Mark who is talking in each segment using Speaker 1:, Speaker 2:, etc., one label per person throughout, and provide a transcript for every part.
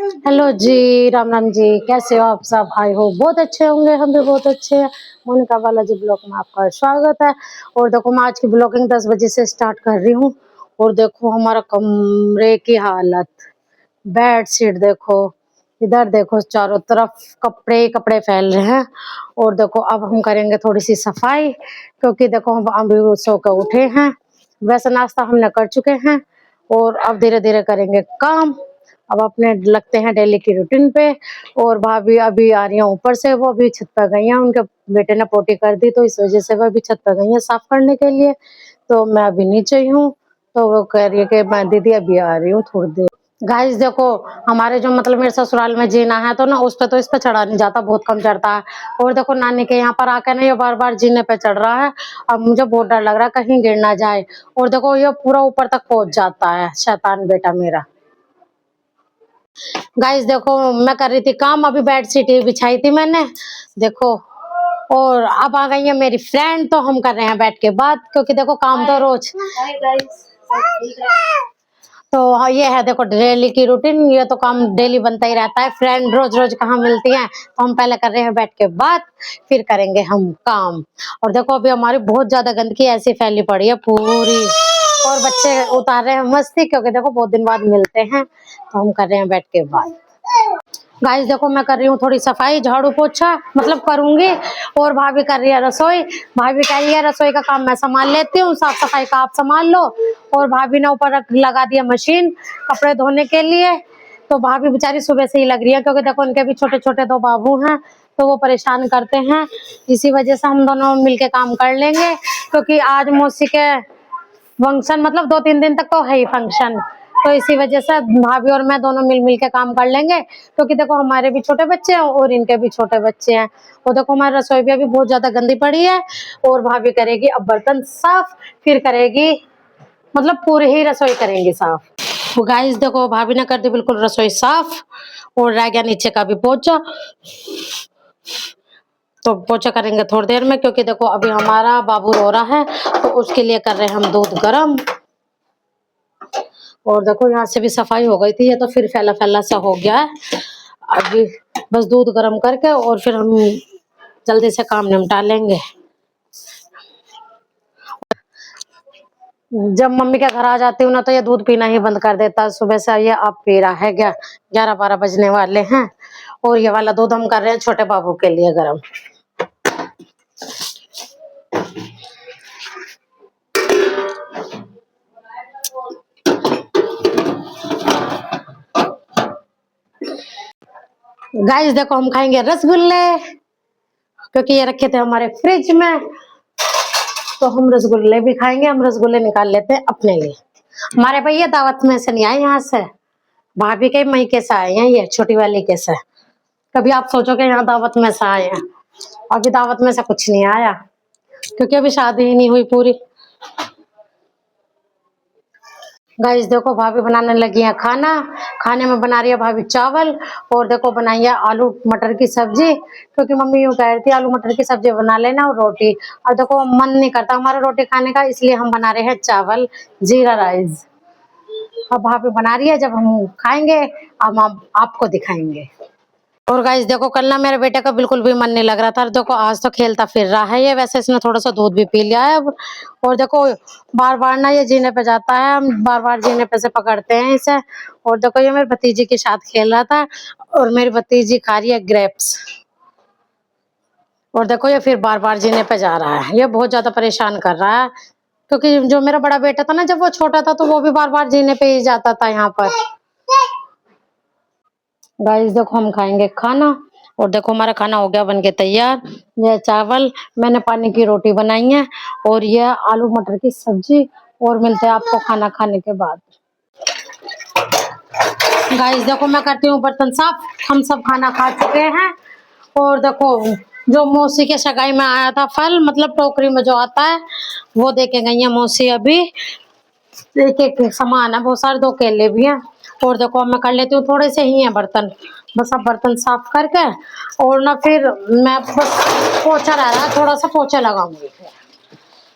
Speaker 1: Hello जी, राम राम जी। कैसे हो आप सब? आई हो बहुत अच्छे होंगे, हम भी बहुत अच्छे हैं। मोनिका बालाजी ब्लॉग में आपका स्वागत है। और देखो मैं आज की ब्लॉगिंग 10 बजे से स्टार्ट कर रही हूँ। और देखो हमारा कमरे की हालत, बेड शीट देखो, इधर देखो, चारों तरफ कपड़े ही कपड़े फैल रहे हैं। और देखो अब हम करेंगे थोड़ी सी सफाई, क्योंकि देखो हम अभी सो कर उठे हैं। वैसे नाश्ता हमने कर चुके हैं और अब धीरे धीरे करेंगे काम। अब अपने लगते हैं डेली की रूटीन पे। और भाभी अभी आ रही है ऊपर से, वो अभी छत पर गई हैं, उनके बेटे ने पोटी कर दी तो इस वजह से वो अभी छत पर गई हैं साफ करने के लिए। तो मैं अभी नीचे ही हूँ। तो वो कह रही है कि मैं दीदी अभी आ रही हूँ थोड़ी देर। गाइस देखो, हमारे जो मतलब मेरे ससुराल में जीना है तो ना उस पे तो इस पे चढ़ा नहीं जाता, बहुत कम चढ़ता है। और देखो नानी के यहाँ पर आके ना ये बार बार जीने पे चढ़ रहा है। अब मुझे बहुत डर लग रहा है कहीं गिर ना जाए। और देखो ये पूरा ऊपर तक पहुंच जाता है शैतान बेटा मेरा। गाइस देखो मैं कर रही थी काम, अभी बेड शीट बिछाई थी मैंने, देखो। और अब आ गई है मेरी फ्रेंड, तो हम कर रहे हैं बैठ के बात, क्योंकि देखो काम तो रोज। तो हाँ, ये है देखो डेली की रूटीन, ये तो काम डेली बनता ही रहता है। फ्रेंड रोज रोज कहाँ मिलती हैं, तो हम पहले कर रहे हैं बैठ के बात, फिर करेंगे हम काम। और देखो अभी हमारी बहुत ज्यादा गंदगी ऐसी फैली पड़ी है पूरी। और बच्चे उतार रहे हैं मस्ती, क्योंकि देखो बहुत दिन बाद मिलते हैं, तो हम कर रहे हैं बैठ के बात। गाइस देखो मैं कर रही हूँ थोड़ी सफाई, झाड़ू पोछा मतलब करूंगी। और भाभी कर रही है रसोई। भाभी कह रही है रसोई का काम मैं संभाल लेती हूँ, साफ सफाई का आप संभाल लो। और भाभी ने ऊपर लगा दिया मशीन कपड़े धोने के लिए। तो भाभी बेचारी सुबह से ही लग रही है, क्योंकि देखो उनके भी छोटे छोटे दो बाबू हैं, तो वो परेशान करते हैं। इसी वजह से हम दोनों मिलके काम कर लेंगे, क्योंकि आज मौसी के फंक्शन मतलब 2-3 दिन तक तो है ही फंक्शन। तो इसी वजह से भाभी और मैं दोनों मिल मिल के काम कर लेंगे, क्योंकि देखो हमारे भी छोटे बच्चे हैं और इनके भी छोटे बच्चे हैं। और देखो हमारी रसोई भी अभी बहुत ज्यादा गंदी पड़ी है। और भाभी करेगी अब बर्तन साफ, फिर करेगी मतलब पूरी ही रसोई करेंगी साफ। तो गाइस देखो भाभी ने कर दी बिल्कुल रसोई साफ, और रह गया नीचे का भी पोछा। तो पोछा करेंगे थोड़ी देर में, क्योंकि देखो अभी हमारा बाबू रो रहा है, तो उसके लिए कर रहे हैं हम दूध गर्म। और देखो यहाँ से भी सफाई हो गई थी, ये तो फिर फैला फैला सा हो गया है। अभी बस दूध गर्म करके और फिर हम जल्दी से काम निपटा लेंगे। जब मम्मी के घर आ जाती हूँ ना, तो ये दूध पीना ही बंद कर देता है। सुबह से ये अब पी रहा है, 11-12 बजने वाले हैं। और ये वाला दूध हम कर रहे हैं छोटे बाबू के लिए गर्म। गाइस देखो हम खाएंगे रसगुल्ले, क्योंकि ये रखे थे हमारे फ्रिज में, तो हम रसगुल्ले भी खाएंगे। हम रसगुल्ले निकाल लेते हैं अपने लिए। हमारे भैया दावत में से नहीं आए, यहाँ से भाभी के मईके से आए हैं, ये छोटी वाली के से। कभी आप सोचोगे यहाँ दावत में से आए हैं, अभी दावत में से कुछ नहीं आया, क्योंकि अभी शादी ही नहीं हुई पूरी। गाइस देखो भाभी बनाने लगी है खाना। खाने में बना रही है भाभी चावल, और देखो बनाई है आलू मटर की सब्जी, क्योंकि मम्मी यूँ कह रही थी आलू मटर की सब्जी बना लेना और रोटी। और देखो मन नहीं करता हमारा रोटी खाने का, इसलिए हम बना रहे हैं चावल जीरा राइस। अब भाभी बना रही है, जब हम खाएंगे अब हम आपको दिखाएंगे। और गाइस देखो कल ना मेरे बेटे का बिल्कुल भी मन नहीं लग रहा था, देखो आज तो खेलता फिर रहा है ये। वैसे इसने थोड़ा सा दूध भी पी लिया है अब। और देखो बार बार ना ये जीने पे जाता है, हम बार बार जीने पे से पकड़ते हैं इसे। और देखो ये मेरी भतीजी के साथ खेल रहा था, और मेरी भतीजी खा रही है ग्रेप्स। और देखो ये फिर बार बार जीने पे जा रहा है, ये बहुत ज्यादा परेशान कर रहा है। क्योंकि जो मेरा बड़ा बेटा था ना, जब वो छोटा था, तो वो भी बार बार जीने पे ही जाता था यहाँ पर। गाइस देखो हम खाएंगे खाना, और देखो हमारा खाना हो गया बनके तैयार। यह चावल, मैंने पानी की रोटी बनाई है, और यह आलू मटर की सब्जी। और मिलते हैं आपको खाना खाने के बाद। गाइस देखो मैं करती हूँ बर्तन साफ, हम सब खाना खा चुके हैं। और देखो जो मौसी के सगाई में आया था फल, मतलब टोकरी में जो आता है, वो देके गई है मौसी अभी। एक एक सामान है बहुत सारे, 2 केले भी हैं। और देखो मैं कर लेती हूँ, थोड़े से ही हैं बर्तन, बस अब बर्तन साफ करके और ना फिर मैं बस पोछा रह रहा है, थोड़ा सा पोछा लगाऊंगी।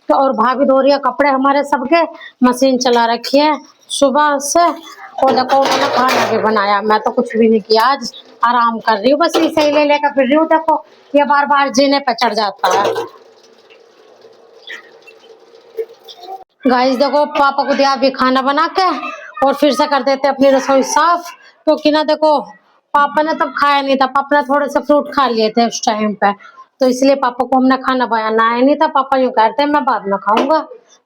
Speaker 1: तो और भाभी धो रही है कपड़े हमारे सबके, मशीन चला रखी है सुबह से। और देखो उन्होंने खाना भी बनाया, मैं तो कुछ भी नहीं किया, आज आराम कर रही हूँ, बस इसे ही ले लेकर फिर रही हूँ। देखो ये बार बार जीने पे चढ़ जाता है। गाइस देखो पापा को दिया अभी खाना बना के, और फिर से कर देते अपनी रसोई साफ, क्योंकि ना देखो पापा ने तब खाया नहीं था, पापा ने थोड़े से फ्रूट खा लिए थे उस टाइम पे, तो इसलिए पापा को हमने खाना बनाना आया नहीं था। पापा यूं कहते हैं मैं बाद में खाऊंगा,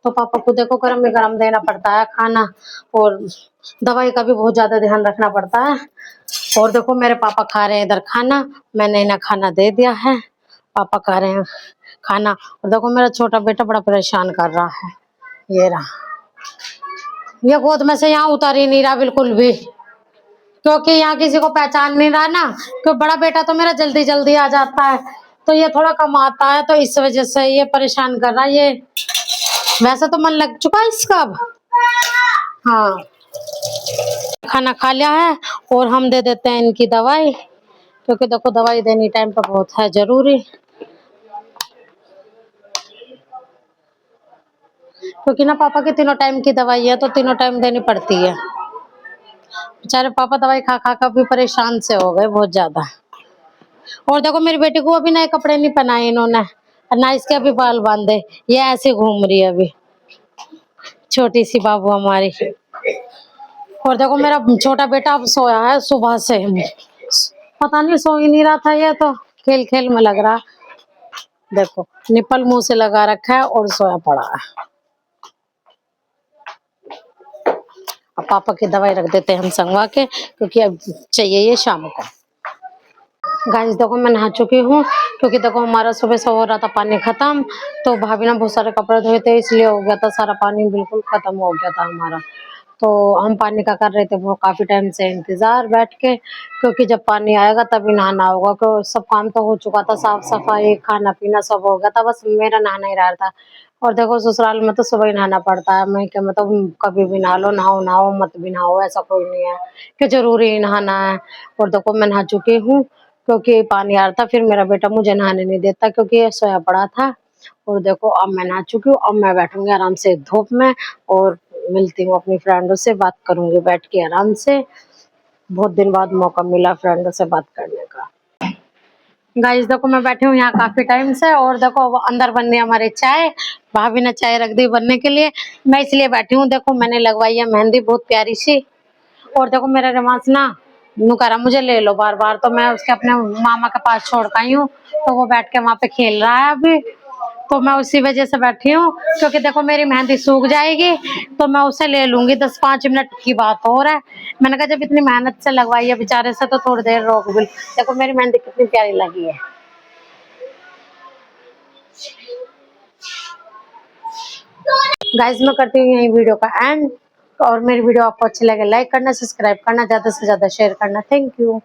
Speaker 1: तो पापा को देखो गरम ही गरम देना पड़ता है खाना, और दवाई का भी बहुत ज्यादा ध्यान रखना पड़ता है। और देखो मेरे पापा खा रहे हैं इधर खाना, मैंने इन्हें खाना दे दिया है, पापा खा रहे हैं खाना। और देखो मेरा छोटा बेटा बड़ा परेशान कर रहा है, ये रहा, ये गोद में से यहाँ उतर ही नहीं रहा बिल्कुल भी, क्योंकि यहाँ किसी को पहचान नहीं रहा ना, क्योंकि बड़ा बेटा तो मेरा जल्दी जल्दी आ जाता है, तो ये थोड़ा कम आता है, तो इस वजह से ये परेशान कर रहा है। ये वैसे तो मन लग चुका है इसका अब। हाँ खाना खा लिया है, और हम दे देते हैं इनकी दवाई, क्योंकि देखो दवाई देनी टाइम पर बहुत है जरूरी, क्योंकि ना पापा की तीनों टाइम की दवाई है, तो तीनों टाइम देनी पड़ती है। बेचारे पापा दवाई खा खा कर भी परेशान से हो गए बहुत ज्यादा। और देखो मेरी बेटी को अभी नए कपड़े नहीं पहनाए इन्होंने, ना इसके अभी बाल बांधे, ये ऐसे घूम रही है अभी, छोटी सी बाबू हमारी। और देखो मेरा छोटा बेटा अब सोया है सुबह से, पता नहीं सो ही नहीं रहा था, ये तो खेल खेल में लग रहा, देखो निप्पल मुंह से लगा रखा है और सोया पड़ा है। अब पापा की दवाई रख देते हैं हम संगवा के, क्योंकि अब चाहिए ये शाम को। गाइस देखो मैं नहा चुकी हूँ, क्योंकि देखो हमारा सुबह से हो रहा था पानी खत्म, तो भाभी ने बहुत सारे कपड़े धोए थे, इसलिए हो गया था सारा पानी बिल्कुल खत्म हो गया था हमारा। तो हम पानी का कर रहे थे वो काफी टाइम से इंतजार बैठ के, क्योंकि जब पानी आएगा तभी नहाना होगा, क्योंकि सब काम तो हो चुका था, साफ सफाई खाना पीना सब हो गया था, बस मेरा नहाना ही रहा था। और देखो ससुराल में तो सुबह ही नहाना पड़ता है, मैं क्या मतलब कभी भी नहा लो, नहाओ नहाओ मत भी नहाओ, ऐसा कोई नहीं है कि जरूरी ही नहाना है। और देखो मैं नहा चुकी हूँ, क्योंकि पानी आ रहा था, फिर मेरा बेटा मुझे नहाने नहीं देता, क्योंकि ये सोया पड़ा था। और देखो अब मैं नहा चुकी हूँ, अब मैं बैठूंगी आराम से धूप में, और मिलती हूँ अपनी फ्रेंडों से, बात करूंगी बैठ के आराम से, बहुत दिन बाद मौका मिला फ्रेंडों से बात करने का। गाइस देखो मैं बैठी हूँ यहाँ काफी टाइम से, और देखो वो अंदर बन रही है हमारी चाय, भाभी ने चाय रख दी बनने के लिए, मैं इसलिए बैठी हूँ। देखो मैंने लगवाई है मेहंदी बहुत प्यारी सी, और देखो मेरा रमास ना नुकारा मुझे ले लो बार बार, तो मैं उसके अपने मामा के पास छोड़ आई हूँ, तो वो बैठ के वहां पे खेल रहा है अभी, तो मैं उसी वजह से बैठी हूँ, क्योंकि देखो मेरी मेहंदी सूख जाएगी तो मैं उसे ले लूंगी, 10-5 मिनट की बात हो रहा है। मैंने कहा जब इतनी मेहनत से लगवाई है बेचारे से, तो थोड़ी देर रोक भी। देखो मेरी मेहंदी कितनी प्यारी लगी है। गाइस मैं करती हूँ यही वीडियो का एंड, और मेरी वीडियो आपको अच्छी लगे लाइक करना, सब्सक्राइब करना, ज्यादा से ज्यादा शेयर करना। Thank you.